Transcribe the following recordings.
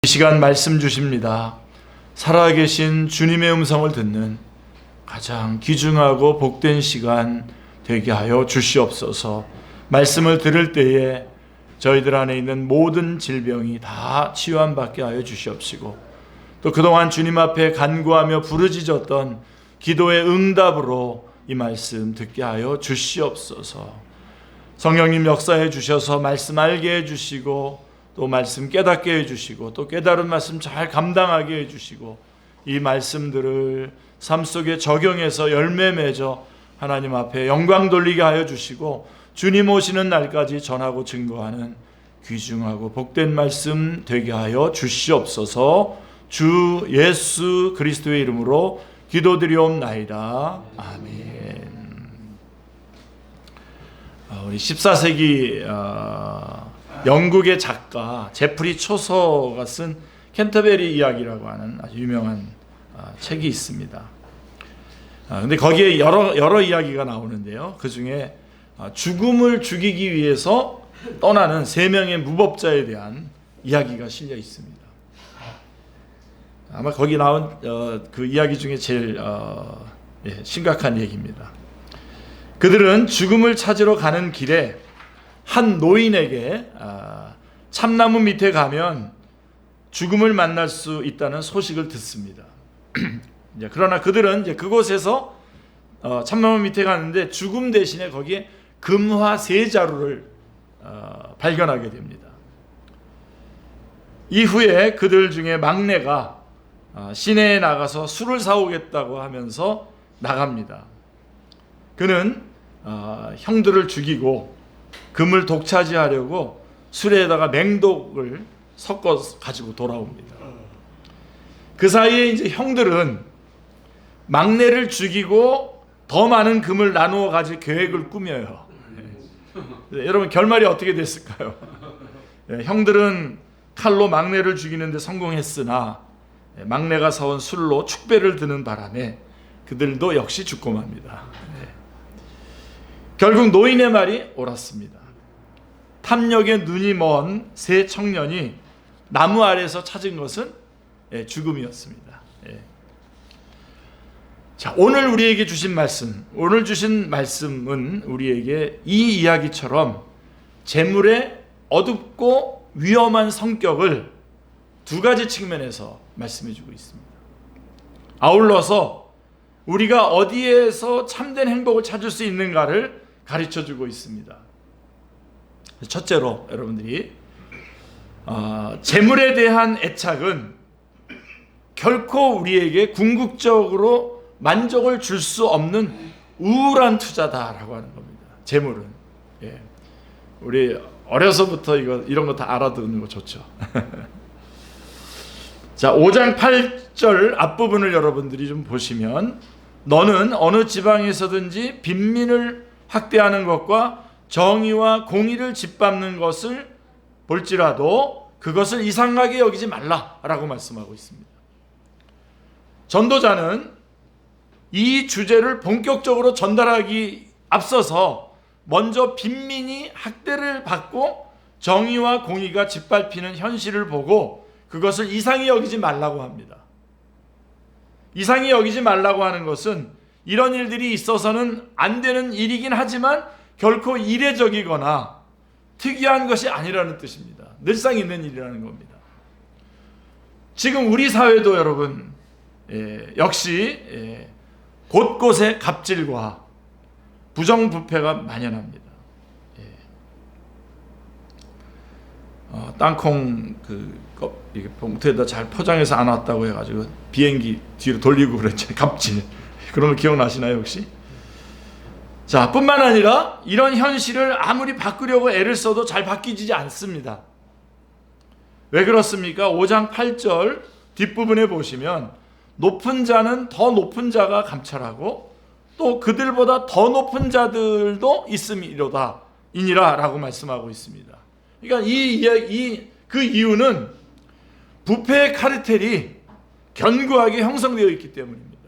시간 말씀 주십니다. 살아계신 주님의 음성을 듣는 가장 귀중하고 복된 시간 되게 하여 주시옵소서. 말씀을 들을 때에 저희들 안에 있는 모든 질병이 다 치유함받게 하여 주시옵시고, 또 그동안 주님 앞에 간구하며 부르짖었던 기도의 응답으로 이 말씀 듣게 하여 주시옵소서. 성령님 역사해 주셔서 말씀 알게 해주시고, 또 말씀 깨닫게 해주시고, 또 깨달은 말씀 잘 감당하게 해주시고, 이 말씀들을 삶 속에 적용해서 열매 맺어 하나님 앞에 영광 돌리게 하여 주시고, 주님 오시는 날까지 전하고 증거하는 귀중하고 복된 말씀 되게 하여 주시옵소서. 주 예수 그리스도의 이름으로 기도드리옵나이다. 아멘. 우리 14세기 영국의 작가 제프리 초서가 쓴 캔터베리 이야기라고 하는 아주 유명한 책이 있습니다. 근데 거기에 여러 이야기가 나오는데요. 그 중에 죽음을 죽이기 위해서 떠나는 3명의 무법자에 대한 이야기가 실려 있습니다. 아마 거기 나온 그 이야기 중에 제일 심각한 얘기입니다. 그들은 죽음을 찾으러 가는 길에 한 노인에게 참나무 밑에 가면 죽음을 만날 수 있다는 소식을 듣습니다. 그러나 그들은 이제 그곳에서 참나무 밑에 가는데 죽음 대신에 거기에 금화 3자루를 발견하게 됩니다. 이후에 그들 중에 막내가 시내에 나가서 술을 사오겠다고 하면서 나갑니다. 그는 형들을 죽이고 금을 독차지하려고 술에다가 맹독을 섞어 가지고 돌아옵니다. 그 사이에 이제 형들은 막내를 죽이고 더 많은 금을 나누어 가질 계획을 꾸며요. 여러분 결말이 어떻게 됐을까요? 형들은 칼로 막내를 죽이는데 성공했으나 막내가 사온 술로 축배를 드는 바람에 그들도 역시 죽고 맙니다. 결국 노인의 말이 옳았습니다. 탐욕에 눈이 먼 3 청년이 나무 아래에서 찾은 것은 죽음이었습니다. 자, 오늘 우리에게 주신 말씀, 오늘 주신 말씀은 우리에게 이 이야기처럼 재물의 어둡고 위험한 성격을 2가지 측면에서 말씀해주고 있습니다. 아울러서 우리가 어디에서 참된 행복을 찾을 수 있는가를 가르쳐주고 있습니다. 첫째로 여러분들이 재물에 대한 애착은 결코 우리에게 궁극적으로 만족을 줄 수 없는 우울한 투자다라고 하는 겁니다. 재물은. 우리 어려서부터 이런 거 다 알아두는 거 좋죠. 자, 5장 8절 앞부분을 여러분들이 좀 보시면, 너는 어느 지방에서든지 빈민을 학대하는 것과 정의와 공의를 짓밟는 것을 볼지라도 그것을 이상하게 여기지 말라라고 말씀하고 있습니다. 전도자는 이 주제를 본격적으로 전달하기 앞서서 먼저 빈민이 학대를 받고 정의와 공의가 짓밟히는 현실을 보고 그것을 이상히 여기지 말라고 합니다. 이상히 여기지 말라고 하는 것은 이런 일들이 있어서는 안 되는 일이긴 하지만 결코 이례적이거나 특이한 것이 아니라는 뜻입니다. 늘상 있는 일이라는 겁니다. 지금 우리 사회도 여러분 역시 곳곳에 갑질과 부정부패가 만연합니다. 땅콩 이게 봉투에다 잘 포장해서 안 왔다고 해가지고 비행기 뒤로 돌리고 그랬죠. 갑질. 그런 거 기억나시나요 혹시? 자, 뿐만 아니라 이런 현실을 아무리 바꾸려고 애를 써도 잘 바뀌지 않습니다. 왜 그렇습니까? 5장 8절 뒷부분에 보시면 높은 자는 더 높은 자가 감찰하고 또 그들보다 더 높은 자들도 있음이로다 이니라 라고 말씀하고 있습니다. 그러니까 그 이유는 부패의 카르텔이 견고하게 형성되어 있기 때문입니다.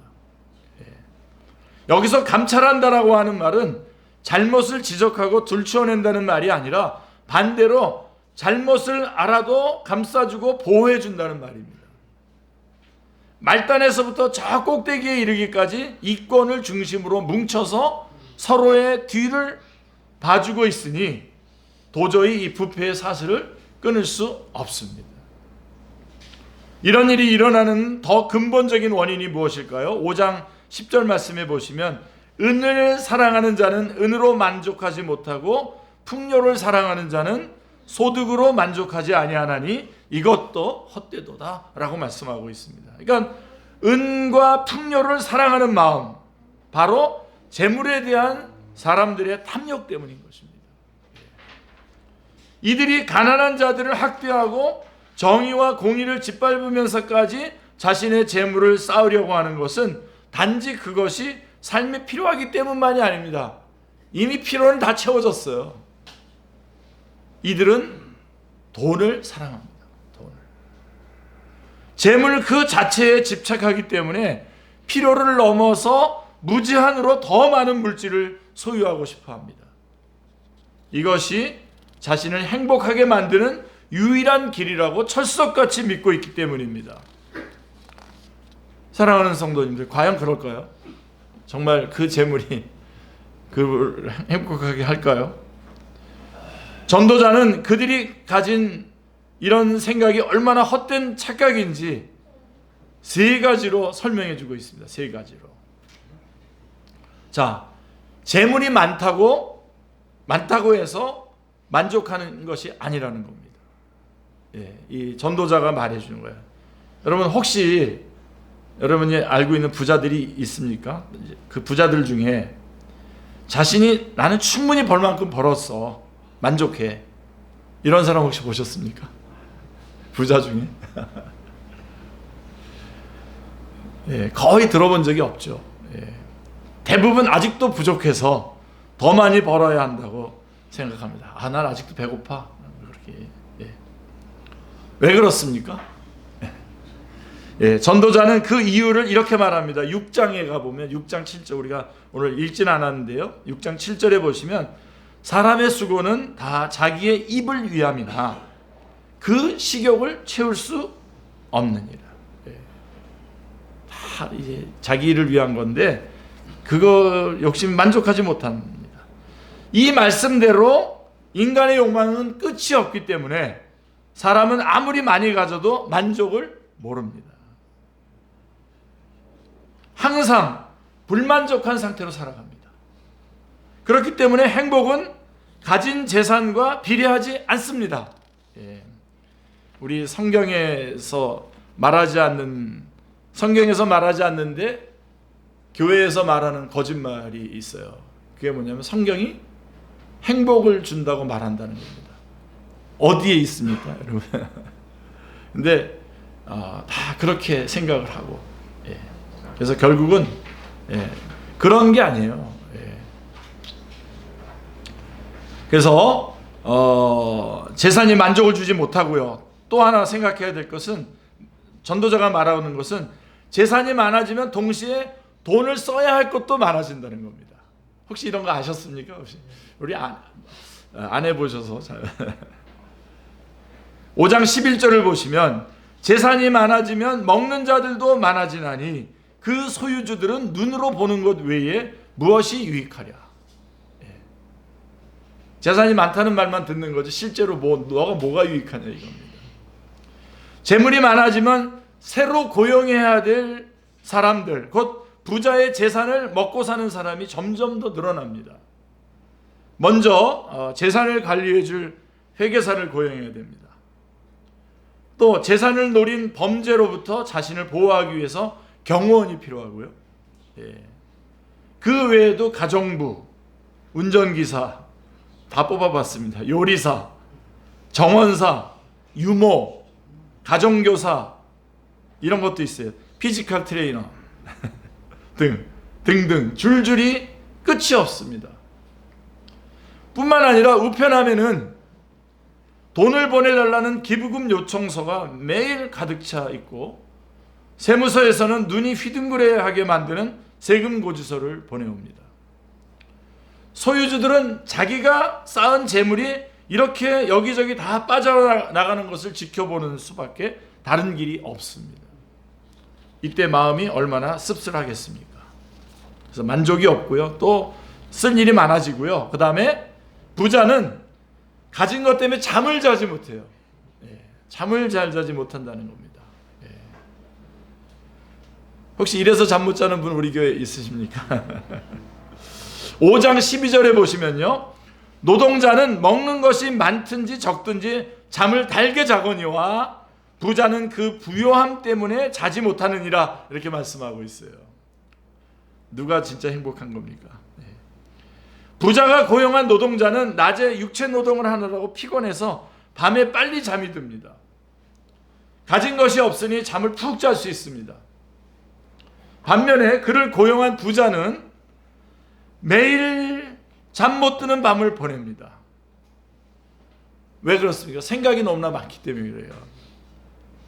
여기서 감찰한다라고 하는 말은 잘못을 지적하고 들추어낸다는 말이 아니라 반대로 잘못을 알아도 감싸주고 보호해준다는 말입니다. 말단에서부터 저 꼭대기에 이르기까지 이권을 중심으로 뭉쳐서 서로의 뒤를 봐주고 있으니 도저히 이 부패의 사슬을 끊을 수 없습니다. 이런 일이 일어나는 더 근본적인 원인이 무엇일까요? 5장 10절 말씀에 보시면 은을 사랑하는 자는 은으로 만족하지 못하고 풍요를 사랑하는 자는 소득으로 만족하지 아니하나니 이것도 헛되도다 라고 말씀하고 있습니다. 그러니까 은과 풍요를 사랑하는 마음, 바로 재물에 대한 사람들의 탐욕 때문인 것입니다. 이들이 가난한 자들을 학대하고 정의와 공의를 짓밟으면서까지 자신의 재물을 쌓으려고 하는 것은 단지 그것이 삶에 필요하기 때문만이 아닙니다. 이미 필요는 다 채워졌어요. 이들은 돈을 사랑합니다. 돈을. 재물 그 자체에 집착하기 때문에 필요를 넘어서 무제한으로 더 많은 물질을 소유하고 싶어 합니다. 이것이 자신을 행복하게 만드는 유일한 길이라고 철석같이 믿고 있기 때문입니다. 사랑하는 성도님들, 과연 그럴까요? 정말 그 재물이 그를 행복하게 할까요? 전도자는 그들이 가진 이런 생각이 얼마나 헛된 착각인지 세 가지로 설명해 주고 있습니다. 세 가지로. 자, 재물이 많다고 해서 만족하는 것이 아니라는 겁니다. 예, 이 전도자가 말해 주는 거예요. 여러분, 혹시 여러분이 알고 있는 부자들이 있습니까? 그 부자들 중에 자신이 나는 충분히 벌 만큼 벌었어, 만족해, 이런 사람 혹시 보셨습니까? 부자 중에? 예, 거의 들어본 적이 없죠. 예. 대부분 아직도 부족해서 더 많이 벌어야 한다고 생각합니다. 아, 난 아직도 배고파. 그렇게. 예. 왜 그렇습니까? 예, 전도자는 그 이유를 이렇게 말합니다. 6장에 가보면 6장 7절, 우리가 오늘 읽진 않았는데요, 6장 7절에 보시면 사람의 수고는 다 자기의 입을 위함이나 그 식욕을 채울 수 없느니라. 예. 다 이제 자기 일을 위한 건데 그거 욕심 만족하지 못합니다. 이 말씀대로 인간의 욕망은 끝이 없기 때문에 사람은 아무리 많이 가져도 만족을 모릅니다. 항상 불만족한 상태로 살아갑니다. 그렇기 때문에 행복은 가진 재산과 비례하지 않습니다. 예. 우리 성경에서 말하지 않는데 교회에서 말하는 거짓말이 있어요. 그게 뭐냐면 성경이 행복을 준다고 말한다는 겁니다. 어디에 있습니까, 여러분? 근데 다 그렇게 생각을 하고, 예. 그래서 결국은 그런 게 아니에요. 예. 그래서 재산이 만족을 주지 못하고요. 또 하나 생각해야 될 것은, 전도자가 말하는 것은 재산이 많아지면 동시에 돈을 써야 할 것도 많아진다는 겁니다. 혹시 이런 거 아셨습니까? 혹시 우리 안 해보셔서 잘. 5장 11절을 보시면 재산이 많아지면 먹는 자들도 많아지나니 그 소유주들은 눈으로 보는 것 외에 무엇이 유익하랴. 재산이 많다는 말만 듣는 거지 실제로 너가 뭐가 유익하냐 이겁니다. 재물이 많아지면 새로 고용해야 될 사람들, 곧 부자의 재산을 먹고 사는 사람이 점점 더 늘어납니다. 먼저 재산을 관리해 줄 회계사를 고용해야 됩니다. 또 재산을 노린 범죄로부터 자신을 보호하기 위해서 경호원이 필요하고요. 예. 그 외에도 가정부, 운전기사 다 뽑아봤습니다. 요리사, 정원사, 유모, 가정교사 이런 것도 있어요. 피지컬 트레이너 등등 줄줄이 끝이 없습니다. 뿐만 아니라 우편함에는 돈을 보내달라는 기부금 요청서가 매일 가득 차 있고, 세무서에서는 눈이 휘둥그레하게 만드는 세금 고지서를 보내옵니다. 소유주들은 자기가 쌓은 재물이 이렇게 여기저기 다 빠져나가는 것을 지켜보는 수밖에 다른 길이 없습니다. 이때 마음이 얼마나 씁쓸하겠습니까? 그래서 만족이 없고요. 또 쓸 일이 많아지고요. 그 다음에 부자는 가진 것 때문에 잠을 자지 못해요. 잠을 잘 자지 못한다는 겁니다. 혹시 이래서 잠 못 자는 분 우리 교회에 있으십니까? 5장 12절에 보시면요, 노동자는 먹는 것이 많든지 적든지 잠을 달게 자거니와 부자는 그 부요함 때문에 자지 못하느니라, 이렇게 말씀하고 있어요. 누가 진짜 행복한 겁니까? 부자가 고용한 노동자는 낮에 육체 노동을 하느라고 피곤해서 밤에 빨리 잠이 듭니다. 가진 것이 없으니 잠을 푹 잘 수 있습니다. 반면에 그를 고용한 부자는 매일 잠 못 드는 밤을 보냅니다. 왜 그렇습니까? 생각이 너무나 많기 때문에 그래요.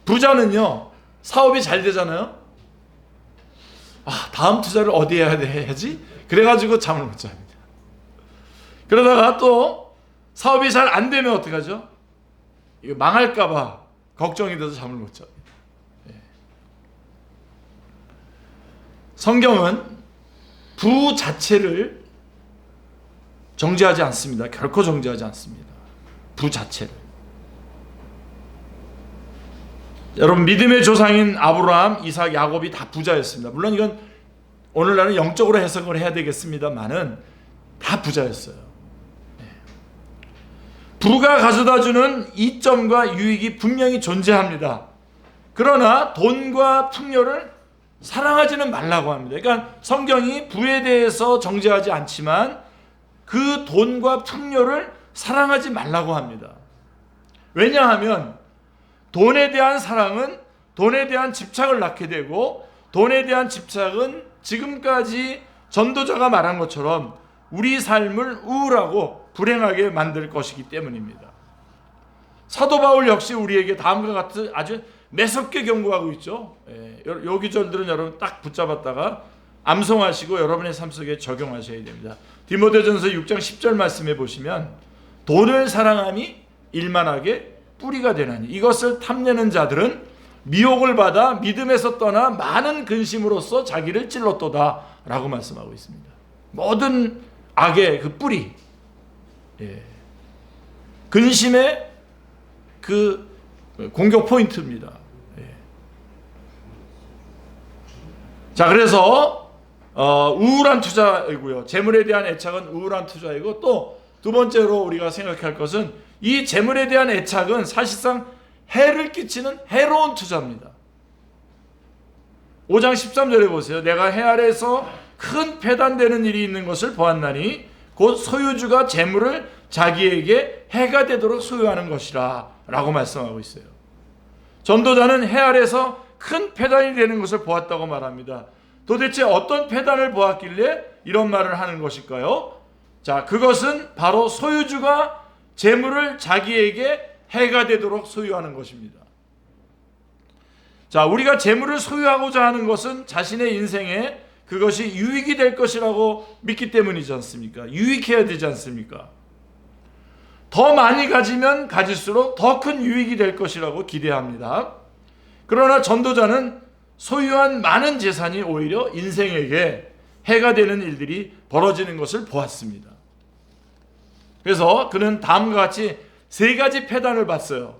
부자는요, 사업이 잘 되잖아요. 다음 투자를 어디에 해야지? 그래가지고 잠을 못 잡니다. 그러다가 또 사업이 잘 안 되면 어떡하죠? 이거 망할까봐 걱정이 돼서 잠을 못 잡니다. 성경은 부 자체를 정죄하지 않습니다. 결코 정죄하지 않습니다. 부 자체를. 여러분, 믿음의 조상인 아브라함, 이삭, 야곱이 다 부자였습니다. 물론 이건 오늘날은 영적으로 해석을 해야 되겠습니다만은 다 부자였어요. 부가 가져다주는 이점과 유익이 분명히 존재합니다. 그러나 돈과 풍요를 사랑하지는 말라고 합니다. 그러니까 성경이 부에 대해서 정죄하지 않지만 그 돈과 풍요를 사랑하지 말라고 합니다. 왜냐하면 돈에 대한 사랑은 돈에 대한 집착을 낳게 되고, 돈에 대한 집착은 지금까지 전도자가 말한 것처럼 우리 삶을 우울하고 불행하게 만들 것이기 때문입니다. 사도 바울 역시 우리에게 다음과 같은 아주 매섭게 경고하고 있죠. 요 기절들은 여러분 딱 붙잡았다가 암송하시고 여러분의 삶 속에 적용하셔야 됩니다. 디모데전서 6장 10절 말씀해 보시면, 돈을 사랑함이 일만하게 뿌리가 되나니 이것을 탐내는 자들은 미혹을 받아 믿음에서 떠나 많은 근심으로써 자기를 찔렀도다, 라고 말씀하고 있습니다. 모든 악의 그 뿌리, 근심의 그 공격 포인트입니다. 자, 그래서 우울한 투자이고요, 재물에 대한 애착은 우울한 투자이고, 또 두 번째로 우리가 생각할 것은 이 재물에 대한 애착은 사실상 해를 끼치는 해로운 투자입니다. 5장 13절에 보세요. 내가 해 아래에서 큰 패단되는 일이 있는 것을 보았나니 곧 소유주가 재물을 자기에게 해가 되도록 소유하는 것이라, 라고 말씀하고 있어요. 전도자는 해 아래에서 큰 패단이 되는 것을 보았다고 말합니다. 도대체 어떤 패단을 보았길래 이런 말을 하는 것일까요? 자, 그것은 바로 소유주가 재물을 자기에게 해가 되도록 소유하는 것입니다. 자, 우리가 재물을 소유하고자 하는 것은 자신의 인생에 그것이 유익이 될 것이라고 믿기 때문이지 않습니까? 유익해야 되지 않습니까? 더 많이 가지면 가질수록 더 큰 유익이 될 것이라고 기대합니다. 그러나 전도자는 소유한 많은 재산이 오히려 인생에게 해가 되는 일들이 벌어지는 것을 보았습니다. 그래서 그는 다음과 같이 세 가지 패단을 봤어요.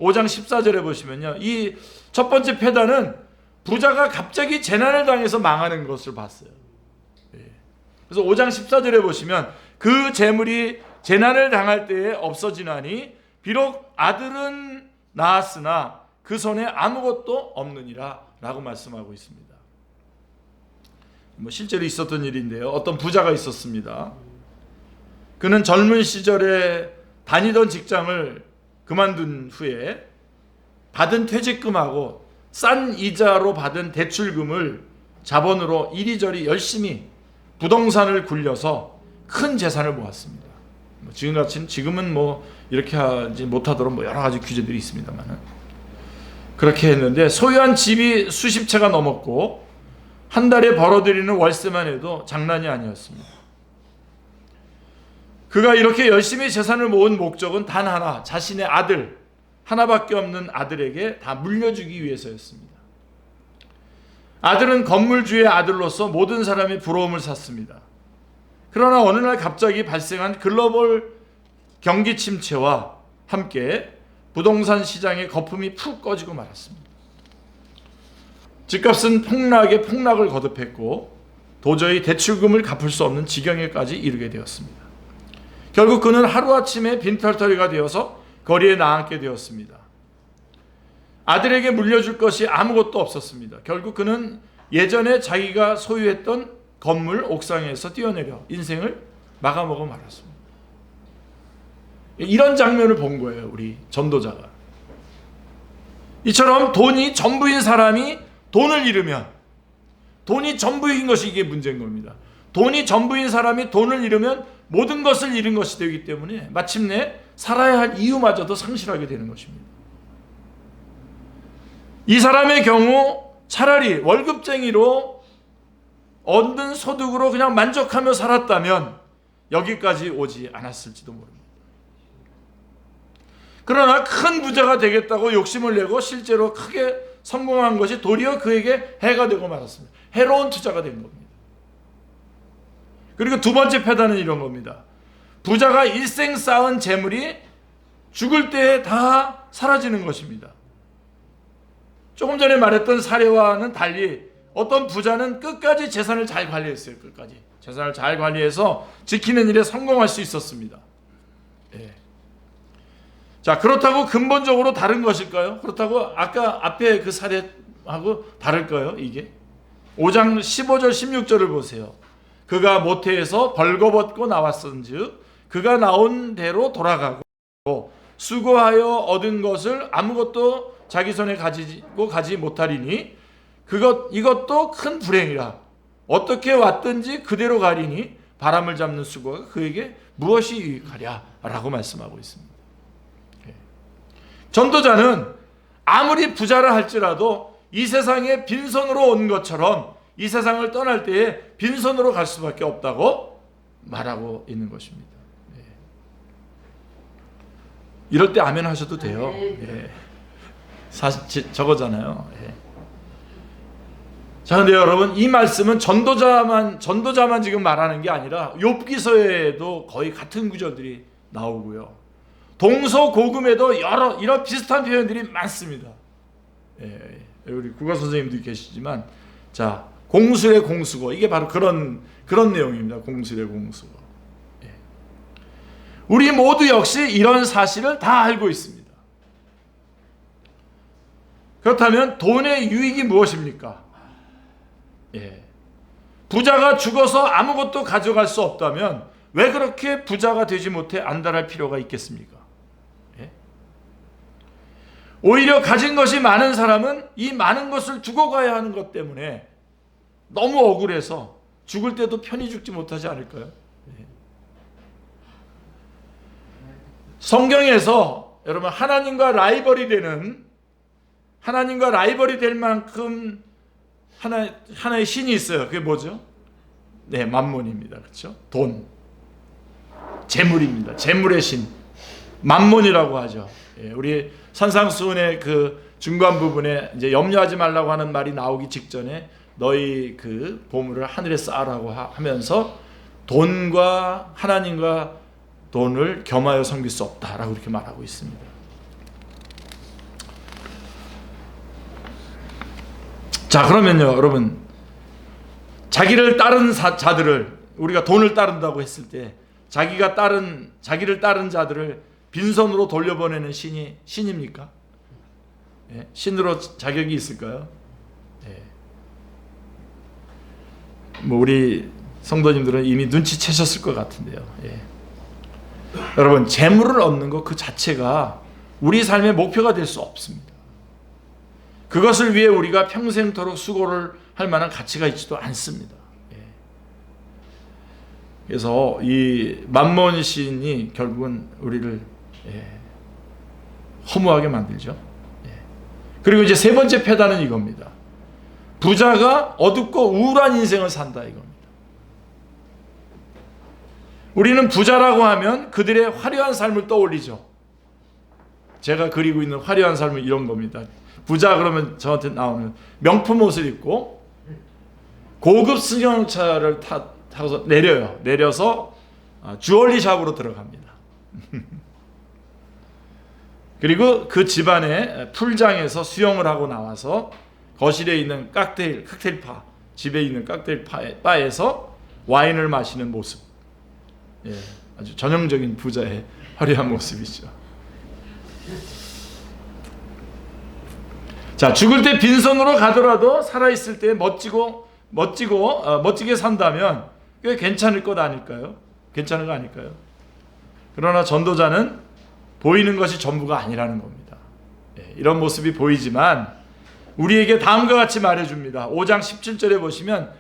5장 14절에 보시면요, 이 첫 번째 패단은 부자가 갑자기 재난을 당해서 망하는 것을 봤어요. 그래서 5장 14절에 보시면 그 재물이 재난을 당할 때에 없어지나니 비록 아들은 낳았으나 그 손에 아무것도 없느니라, 라고 말씀하고 있습니다. 실제로 있었던 일인데요, 어떤 부자가 있었습니다. 그는 젊은 시절에 다니던 직장을 그만둔 후에 받은 퇴직금하고 싼 이자로 받은 대출금을 자본으로 이리저리 열심히 부동산을 굴려서 큰 재산을 모았습니다. 지금은 이렇게 하지 못하도록 여러 가지 규제들이 있습니다만, 그렇게 했는데 소유한 집이 수십 채가 넘었고 한 달에 벌어들이는 월세만 해도 장난이 아니었습니다. 그가 이렇게 열심히 재산을 모은 목적은 단 하나, 자신의 아들, 하나밖에 없는 아들에게 다 물려주기 위해서였습니다. 아들은 건물주의 아들로서 모든 사람의 부러움을 샀습니다. 그러나 어느 날 갑자기 발생한 글로벌 경기 침체와 함께 부동산 시장의 거품이 푹 꺼지고 말았습니다. 집값은 폭락을 거듭했고 도저히 대출금을 갚을 수 없는 지경에까지 이르게 되었습니다. 결국 그는 하루아침에 빈털터리가 되어서 거리에 나앉게 되었습니다. 아들에게 물려줄 것이 아무것도 없었습니다. 결국 그는 예전에 자기가 소유했던 건물 옥상에서 뛰어내려 인생을 마감하고 말았습니다. 이런 장면을 본 거예요, 우리 전도자가. 이처럼 돈이 전부인 사람이 돈을 잃으면, 돈이 전부인 것이 이게 문제인 겁니다. 돈이 전부인 사람이 돈을 잃으면 모든 것을 잃은 것이 되기 때문에 마침내 살아야 할 이유마저도 상실하게 되는 것입니다. 이 사람의 경우 차라리 월급쟁이로 얻는 소득으로 그냥 만족하며 살았다면 여기까지 오지 않았을지도 모릅니다. 그러나 큰 부자가 되겠다고 욕심을 내고 실제로 크게 성공한 것이 도리어 그에게 해가 되고 말았습니다. 해로운 투자가 된 겁니다. 그리고 두 번째 패단은 이런 겁니다. 부자가 일생 쌓은 재물이 죽을 때에 다 사라지는 것입니다. 조금 전에 말했던 사례와는 달리 어떤 부자는 끝까지 재산을 잘 관리했어요. 끝까지 재산을 잘 관리해서 지키는 일에 성공할 수 있었습니다. 예. 자, 그렇다고 근본적으로 다른 것일까요? 그렇다고 아까 앞에 그 사례하고 다를까요? 이게 5장 15절 16절을 보세요. 그가 모태에서 벌거벗고 나왔은즉 그가 나온 대로 돌아가고 수고하여 얻은 것을 아무것도 자기 손에 가지고 가지 못하리니 이것도 큰 불행이라. 어떻게 왔든지 그대로 가리니 바람을 잡는 수고가 그에게 무엇이 유익하랴 라고 말씀하고 있습니다. 전도자는 아무리 부자라 할지라도 이 세상에 빈손으로 온 것처럼 이 세상을 떠날 때에 빈손으로 갈 수밖에 없다고 말하고 있는 것입니다. 이럴 때 아멘 하셔도 돼요. 사실 저거잖아요. 자, 근데 여러분, 이 말씀은 전도자만 지금 말하는 게 아니라 욥기서에도 거의 같은 구절들이 나오고요. 동서고금에도 여러 이런 비슷한 표현들이 많습니다. 우리 국어 선생님도 계시지만, 자, 공술의 공수고, 이게 바로 그런 내용입니다. 공술의 공수고. 우리 모두 역시 이런 사실을 다 알고 있습니다. 그렇다면 돈의 유익이 무엇입니까? 부자가 죽어서 아무것도 가져갈 수 없다면 왜 그렇게 부자가 되지 못해 안달할 필요가 있겠습니까? 오히려 가진 것이 많은 사람은 이 많은 것을 두고 가야 하는 것 때문에 너무 억울해서 죽을 때도 편히 죽지 못하지 않을까요? 성경에서 여러분 하나님과 라이벌이 될 만큼 하나의 신이 있어요. 그게 뭐죠? 네, 맘몬입니다. 그렇죠? 돈, 재물입니다. 재물의 신, 맘몬이라고 하죠. 우리 산상수훈의 그 중간 부분에 이제 염려하지 말라고 하는 말이 나오기 직전에 너희 그 보물을 하늘에 쌓으라고 하면서 돈과 하나님과 돈을 겸하여 섬길 수 없다라고 이렇게 말하고 있습니다. 자, 그러면요, 여러분, 자기를 따른 자들을, 우리가 돈을 따른다고 했을 때 자기를 따른 자들을 빈손으로 돌려보내는 신입니까? 신으로 자격이 있을까요? 뭐 우리 성도님들은 이미 눈치채셨을 것 같은데요. 여러분, 재물을 얻는 것 그 자체가 우리 삶의 목표가 될 수 없습니다. 그것을 위해 우리가 평생토록 수고를 할 만한 가치가 있지도 않습니다. 그래서 이 맘몬 신이 결국은 우리를 허무하게 만들죠. 그리고 이제 세 번째 패단은 이겁니다. 부자가 어둡고 우울한 인생을 산다 이겁니다. 우리는 부자라고 하면 그들의 화려한 삶을 떠올리죠. 제가 그리고 있는 화려한 삶은 이런 겁니다. 부자 그러면 저한테 나오는 명품 옷을 입고 고급 승용차를 타서 내려서 주얼리 샵으로 들어갑니다. 그리고 그 집안의 풀장에서 수영을 하고 나와서 거실에 있는 칵테일바, 집에 있는 칵테일 바에서 와인을 마시는 모습. 예, 아주 전형적인 부자의 화려한 모습이죠. 자, 죽을 때 빈손으로 가더라도 살아있을 때 멋지게 산다면 꽤 괜찮을 것 아닐까요? 괜찮은 거 아닐까요? 그러나 전도자는 보이는 것이 전부가 아니라는 겁니다. 예, 이런 모습이 보이지만 우리에게 다음과 같이 말해줍니다. 5장 17절에 보시면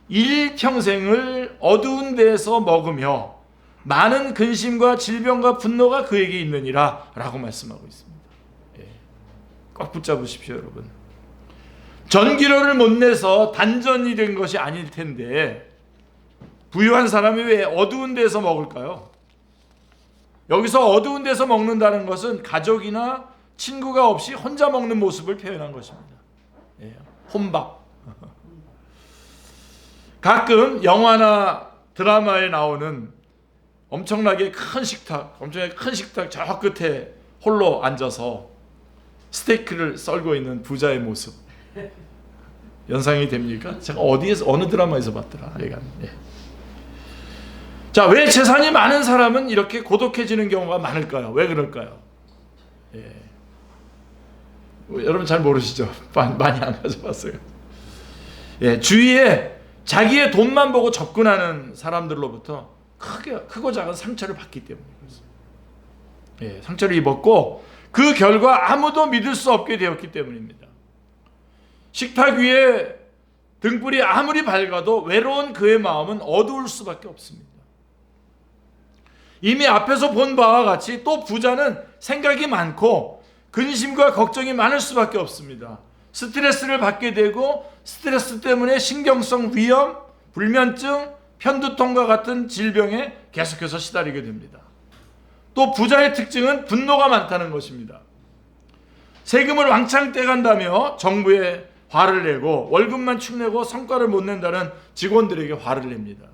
일평생을 어두운 데에서 먹으며 많은 근심과 질병과 분노가 그에게 있느니라 라고 말씀하고 있습니다. 예, 꼭 붙잡으십시오, 여러분. 전기료를 못 내서 단전이 된 것이 아닐 텐데 부유한 사람이 왜 어두운 데서 먹을까요? 여기서 어두운 데서 먹는다는 것은 가족이나 친구가 없이 혼자 먹는 모습을 표현한 것입니다. 예, 혼밥. 가끔 영화나 드라마에 나오는 엄청나게 큰 식탁 저 끝에 홀로 앉아서 스테이크를 썰고 있는 부자의 모습 연상이 됩니까? 제가 어느 드라마에서 봤더라. 예. 자, 왜 재산이 많은 사람은 이렇게 고독해지는 경우가 많을까요? 왜 그럴까요? 예. 여러분 잘 모르시죠? 많이 안 가져봤어요. 예, 주위에 자기의 돈만 보고 접근하는 사람들로부터 크고 작은 상처를 받기 때문에 그렇습니다. 예, 상처를 입었고 그 결과 아무도 믿을 수 없게 되었기 때문입니다. 식탁 위에 등불이 아무리 밝아도 외로운 그의 마음은 어두울 수밖에 없습니다. 이미 앞에서 본 바와 같이 또 부자는 생각이 많고 근심과 걱정이 많을 수밖에 없습니다. 스트레스를 받게 되고 스트레스 때문에 신경성 위염, 불면증, 편두통과 같은 질병에 계속해서 시달리게 됩니다. 또 부자의 특징은 분노가 많다는 것입니다. 세금을 왕창 떼간다며 정부에 화를 내고 월급만 축내고 성과를 못 낸다는 직원들에게 화를 냅니다.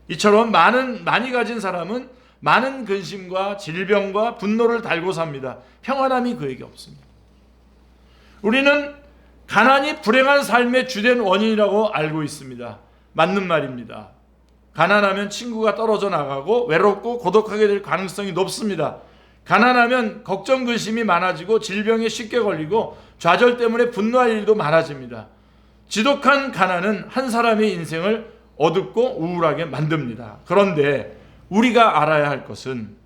이처럼 많이 가진 사람은 많은 근심과 질병과 분노를 달고 삽니다. 평안함이 그에게 없습니다. 우리는 가난이 불행한 삶의 주된 원인이라고 알고 있습니다. 맞는 말입니다. 가난하면 친구가 떨어져 나가고 외롭고 고독하게 될 가능성이 높습니다. 가난하면 걱정 근심이 많아지고 질병에 쉽게 걸리고 좌절 때문에 분노할 일도 많아집니다. 지독한 가난은 한 사람의 인생을 어둡고 우울하게 만듭니다. 그런데 우리가 알아야 할 것은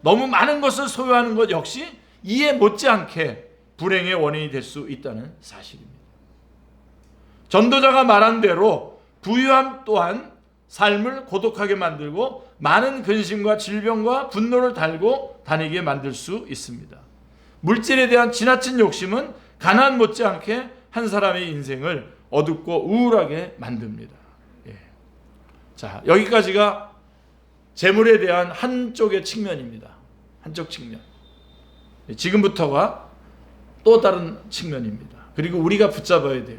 너무 많은 것을 소유하는 것 역시 이에 못지않게 불행의 원인이 될 수 있다는 사실입니다. 전도자가 말한 대로 부유함 또한 삶을 고독하게 만들고 많은 근심과 질병과 분노를 달고 다니게 만들 수 있습니다. 물질에 대한 지나친 욕심은 가난 못지않게 한 사람의 인생을 어둡고 우울하게 만듭니다. 예. 자, 여기까지가 재물에 대한 한쪽의 측면입니다. 한쪽 측면. 지금부터가 또 다른 측면입니다. 그리고 우리가 붙잡아야 될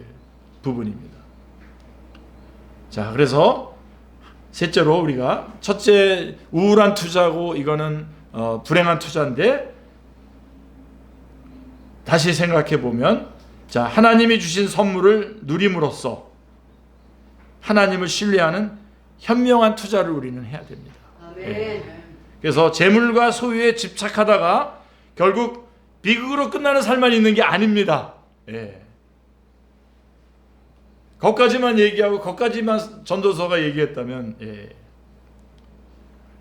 부분입니다. 자, 그래서 셋째로 우리가 첫째 우울한 투자고 이거는 불행한 투자인데 다시 생각해 보면 자, 하나님이 주신 선물을 누림으로써 하나님을 신뢰하는 현명한 투자를 우리는 해야 됩니다. 네. 그래서 재물과 소유에 집착하다가 결국 비극으로 끝나는 삶만 있는 게 아닙니다. 예. 거기까지만 얘기하고 거기까지만 전도서가 얘기했다면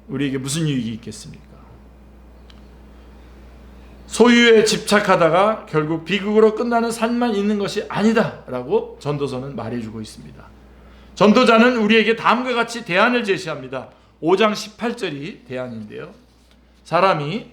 우리에게 무슨 유익이 있겠습니까? 소유에 집착하다가 결국 비극으로 끝나는 삶만 있는 것이 아니다 라고 전도서는 말해주고 있습니다. 전도자는 우리에게 다음과 같이 대안을 제시합니다. 5장 18절이 대안인데요. 사람이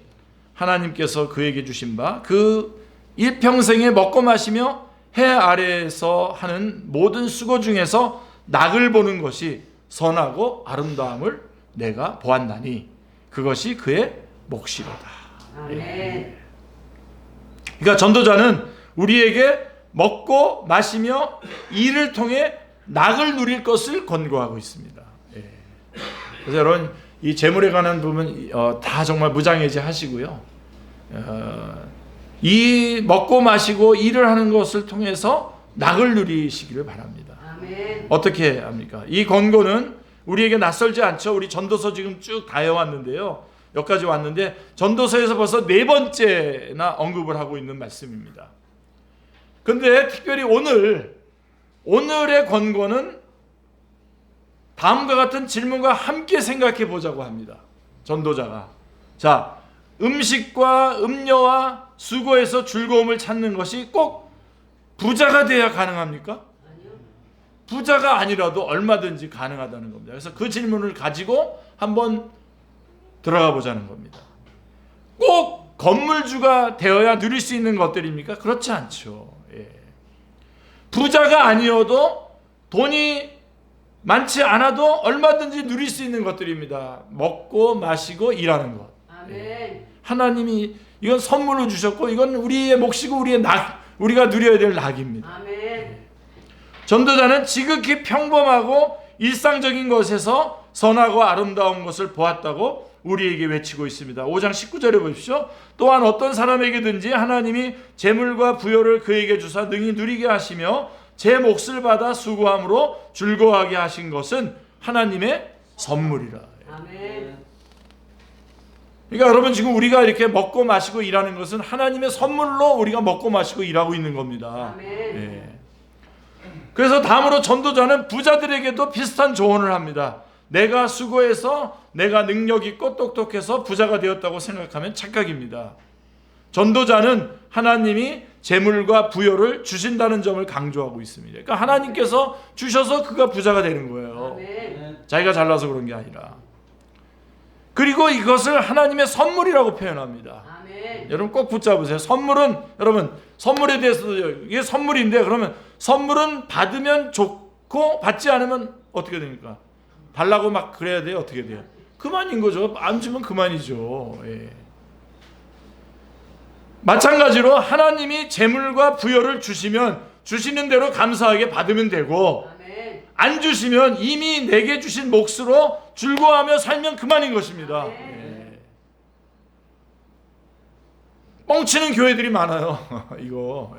하나님께서 그에게 주신 바 그 일평생에 먹고 마시며 해 아래에서 하는 모든 수고 중에서 낙을 보는 것이 선하고 아름다움을 내가 보았나니 그것이 그의 몫이로다. 아멘. 그러니까 전도자는 우리에게 먹고 마시며 이를 통해 낙을 누릴 것을 권고하고 있습니다. 예. 그래서 여러분 이 재물에 관한 부분 다 정말 무장해제 하시고요. 이 먹고 마시고 일을 하는 것을 통해서 낙을 누리시기를 바랍니다. 아멘. 어떻게 합니까? 이 권고는 우리에게 낯설지 않죠. 우리 전도서 지금 쭉 다 해왔는데요. 여기까지 왔는데 전도서에서 벌써 4번째나 언급을 하고 있는 말씀입니다. 근데 특별히 오늘의 권고는 다음과 같은 질문과 함께 생각해 보자고 합니다. 전도자가. 자, 음식과 음료와 수고에서 즐거움을 찾는 것이 꼭 부자가 돼야 가능합니까? 아니요. 부자가 아니라도 얼마든지 가능하다는 겁니다. 그래서 그 질문을 가지고 한번 들어가 보자는 겁니다. 꼭 건물주가 되어야 누릴 수 있는 것들입니까? 그렇지 않죠. 예. 부자가 아니어도 돈이 많지 않아도 얼마든지 누릴 수 있는 것들입니다. 먹고 마시고 일하는 것. 아멘. 하나님이 이건 선물로 주셨고 이건 우리의 몫이고 우리의 낙, 우리가 누려야 될 낙입니다. 아멘. 전도자는 지극히 평범하고 일상적인 것에서 선하고 아름다운 것을 보았다고 우리에게 외치고 있습니다. 5장 19절에 보십시오. 또한 어떤 사람에게든지 하나님이 재물과 부여를 그에게 주사 능히 누리게 하시며 제 몫을 받아 수고함으로 즐거워하게 하신 것은 하나님의 선물이라. 아멘. 그러니까 여러분 지금 우리가 이렇게 먹고 마시고 일하는 것은 하나님의 선물로 우리가 먹고 마시고 일하고 있는 겁니다. 아멘. 예. 그래서 다음으로 전도자는 부자들에게도 비슷한 조언을 합니다. 내가 수고해서 내가 능력 있고 똑똑해서 부자가 되었다고 생각하면 착각입니다. 전도자는 하나님이 재물과 부여를 주신다는 점을 강조하고 있습니다. 그러니까 하나님께서 주셔서 그가 부자가 되는 거예요. 아멘. 자기가 잘나서 그런 게 아니라. 그리고 이것을 하나님의 선물이라고 표현합니다. 아멘. 여러분 꼭 붙잡으세요. 선물은 여러분 선물에 대해서도 이게 선물인데 그러면 선물은 받으면 좋고 받지 않으면 어떻게 됩니까? 달라고 막 그래야 돼요? 어떻게 돼요? 그만인 거죠. 안 주면 그만이죠. 예. 마찬가지로 하나님이 재물과 부여를 주시면 주시는 대로 감사하게 받으면 되고 아멘. 안 주시면 이미 내게 주신 몫으로 즐거워하며 살면 그만인 것입니다. 예. 뻥치는 교회들이 많아요. 이거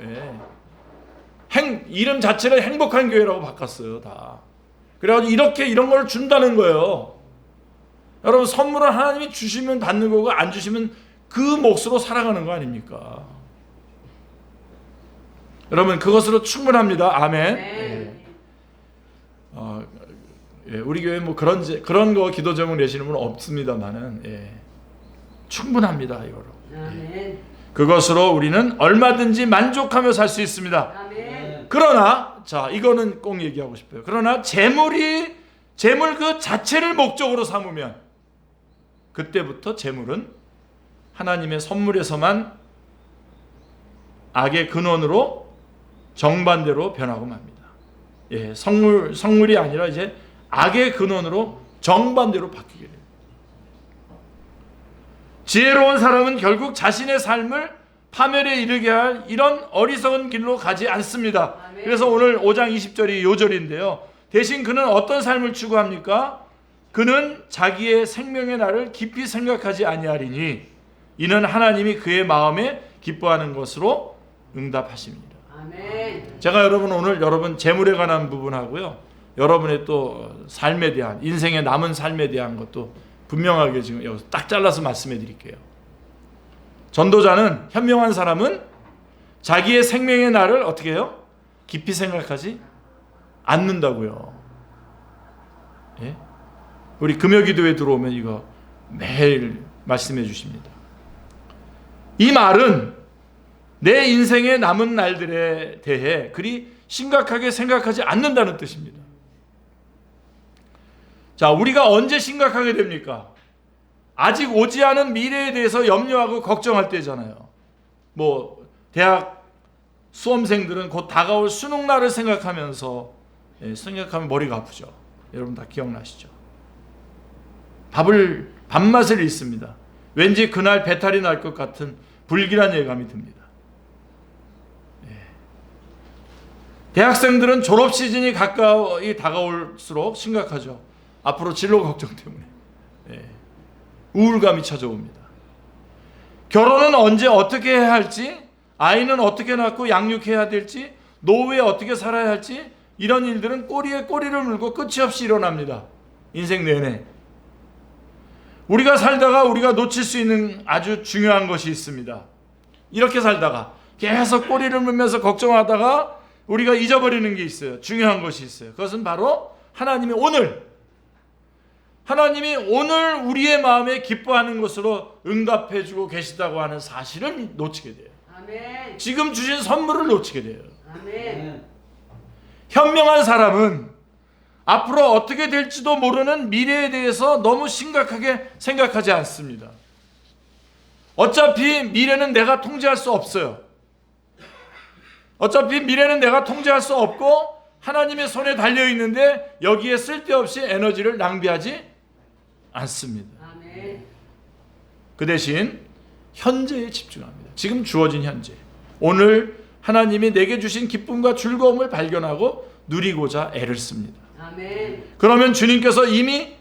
이름 자체를 행복한 교회라고 바꿨어요. 다. 그래가지고 이런 걸 준다는 거예요. 여러분 선물은 하나님이 주시면 받는 거고 안 주시면 그 몫으로 살아가는 거 아닙니까? 여러분 그것으로 충분합니다. 아멘. 네. 우리 교회 뭐 그런 거 기도 제목 내시는 분은 없습니다만은 충분합니다. 이거로. 아멘. 그것으로 우리는 얼마든지 만족하며 살 수 있습니다. 아멘. 그러나 자 이거는 꼭 얘기하고 싶어요. 그러나 재물 그 자체를 목적으로 삼으면 그때부터 재물은 하나님의 선물에서만 악의 근원으로 정반대로 변하고 맙니다. 예, 성물이 아니라 이제 악의 근원으로 정반대로 바뀌게 됩니다. 지혜로운 사람은 결국 자신의 삶을 파멸에 이르게 할 이런 어리석은 길로 가지 않습니다. 아멘. 그래서 오늘 5장 20절이 요절인데요. 대신 그는 어떤 삶을 추구합니까? 그는 자기의 생명의 날을 깊이 생각하지 아니하리니 이는 하나님이 그의 마음에 기뻐하는 것으로 응답하십니다. 아멘. 제가 오늘 여러분 재물에 관한 부분하고요. 여러분의 또 삶에 대한 인생의 남은 삶에 대한 것도 분명하게 지금 여기서 딱 잘라서 말씀해 드릴게요. 전도자는 현명한 사람은 자기의 생명의 날을 어떻게 해요? 깊이 생각하지 않는다고요. 예? 우리 금요기도에 들어오면 이거 매일 말씀해 주십니다. 이 말은 내 인생의 남은 날들에 대해 그리 심각하게 생각하지 않는다는 뜻입니다. 자, 우리가 언제 심각하게 됩니까? 아직 오지 않은 미래에 대해서 염려하고 걱정할 때잖아요. 뭐 대학 수험생들은 곧 다가올 수능날을 생각하면서 생각하면 머리가 아프죠. 여러분 다 기억나시죠? 밥맛을 잃습니다. 왠지 그날 배탈이 날 것 같은 불길한 예감이 듭니다. 대학생들은 졸업 시즌이 가까이 다가올수록 심각하죠. 앞으로 진로 걱정 때문에 우울감이 찾아옵니다. 결혼은 언제 어떻게 해야 할지, 아이는 어떻게 낳고 양육해야 될지, 노후에 어떻게 살아야 할지, 이런 일들은 꼬리에 꼬리를 물고 끝이 없이 일어납니다. 인생 내내. 우리가 살다가 우리가 놓칠 수 있는 아주 중요한 것이 있습니다. 이렇게 살다가 계속 꼬리를 물면서 걱정하다가 우리가 잊어버리는 게 있어요. 중요한 것이 있어요. 그것은 바로 하나님이 오늘 우리의 마음에 기뻐하는 것으로 응답해 주고 계시다고 하는 사실을 놓치게 돼요. 아멘. 지금 주신 선물을 놓치게 돼요. 아멘. 현명한 사람은 앞으로 어떻게 될지도 모르는 미래에 대해서 너무 심각하게 생각하지 않습니다. 어차피 미래는 내가 통제할 수 없어요. 어차피 미래는 내가 통제할 수 없고 하나님의 손에 달려있는데 여기에 쓸데없이 에너지를 낭비하지 않습니다. 아멘. 그 대신 현재에 집중합니다. 지금 주어진 현재. 오늘 하나님이 내게 주신 기쁨과 즐거움을 발견하고 누리고자 애를 씁니다. 아멘. 그러면 주님께서 이미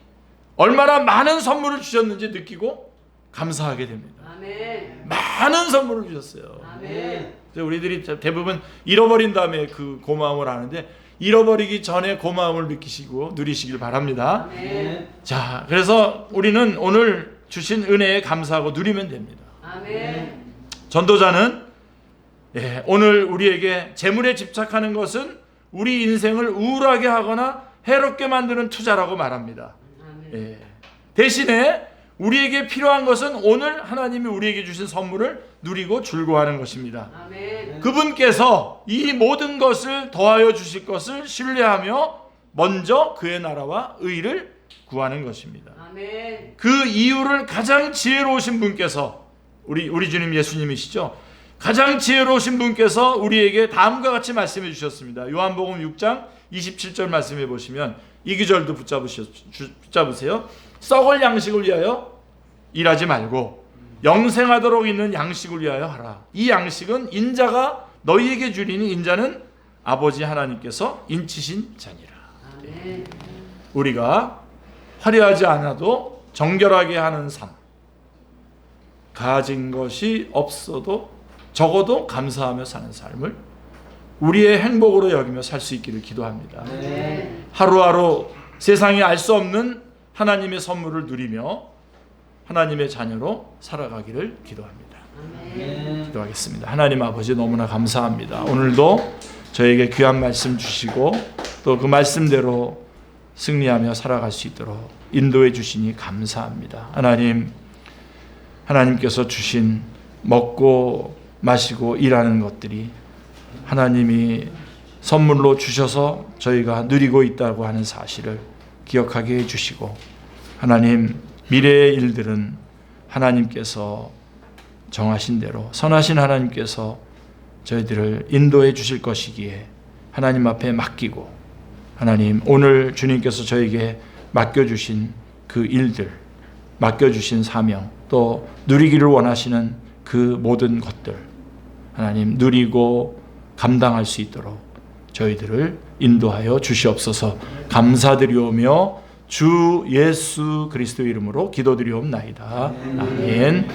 얼마나 많은 선물을 주셨는지 느끼고 감사하게 됩니다. 아멘. 많은 선물을 주셨어요. 아멘. 우리들이 대부분 잃어버린 다음에 그 고마움을 아는데 잃어버리기 전에 고마움을 느끼시고 누리시길 바랍니다. 아멘. 자, 그래서 우리는 오늘 주신 은혜에 감사하고 누리면 됩니다. 아멘. 전도자는 오늘 우리에게 재물에 집착하는 것은 우리 인생을 우울하게 하거나 해롭게 만드는 투자라고 말합니다. 아멘. 대신에 우리에게 필요한 것은 오늘 하나님이 우리에게 주신 선물을 누리고 즐거워하는 것입니다. 아멘. 그분께서 이 모든 것을 더하여 주실 것을 신뢰하며 먼저 그의 나라와 의를 구하는 것입니다. 아멘. 그 이유를 가장 지혜로우신 분께서 우리 주님 예수님이시죠. 가장 지혜로우신 분께서 우리에게 다음과 같이 말씀해 주셨습니다. 요한복음 6장 27절 말씀해 보시면 이 구절도 붙잡으세요. 썩을 양식을 위하여 일하지 말고 영생하도록 있는 양식을 위하여 하라. 이 양식은 인자가 너희에게 주리니 인자는 아버지 하나님께서 인치신 자니라. 아멘. 우리가 화려하지 않아도 정결하게 하는 삶, 가진 것이 없어도 적어도 감사하며 사는 삶을 우리의 행복으로 여기며 살 수 있기를 기도합니다. 아멘. 하루하루 세상이 알 수 없는 하나님의 선물을 누리며 하나님의 자녀로 살아가기를 기도합니다. 아멘. 기도하겠습니다. 하나님 아버지 너무나 감사합니다. 오늘도 저에게 귀한 말씀 주시고 또 그 말씀대로 승리하며 살아갈 수 있도록 인도해 주시니 감사합니다. 하나님께서 주신 먹고 마시고 일하는 것들이 하나님이 선물로 주셔서 저희가 누리고 있다고 하는 사실을 기억하게 해주시고 하나님 미래의 일들은 하나님께서 정하신 대로 선하신 하나님께서 저희들을 인도해 주실 것이기에 하나님 앞에 맡기고 하나님 오늘 주님께서 저에게 맡겨주신 그 일들 맡겨주신 사명 또 누리기를 원하시는 그 모든 것들 하나님 누리고 감당할 수 있도록 저희들을 인도하여 주시옵소서. 감사드리오며 주 예수 그리스도 이름으로 기도드리옵나이다. 아멘.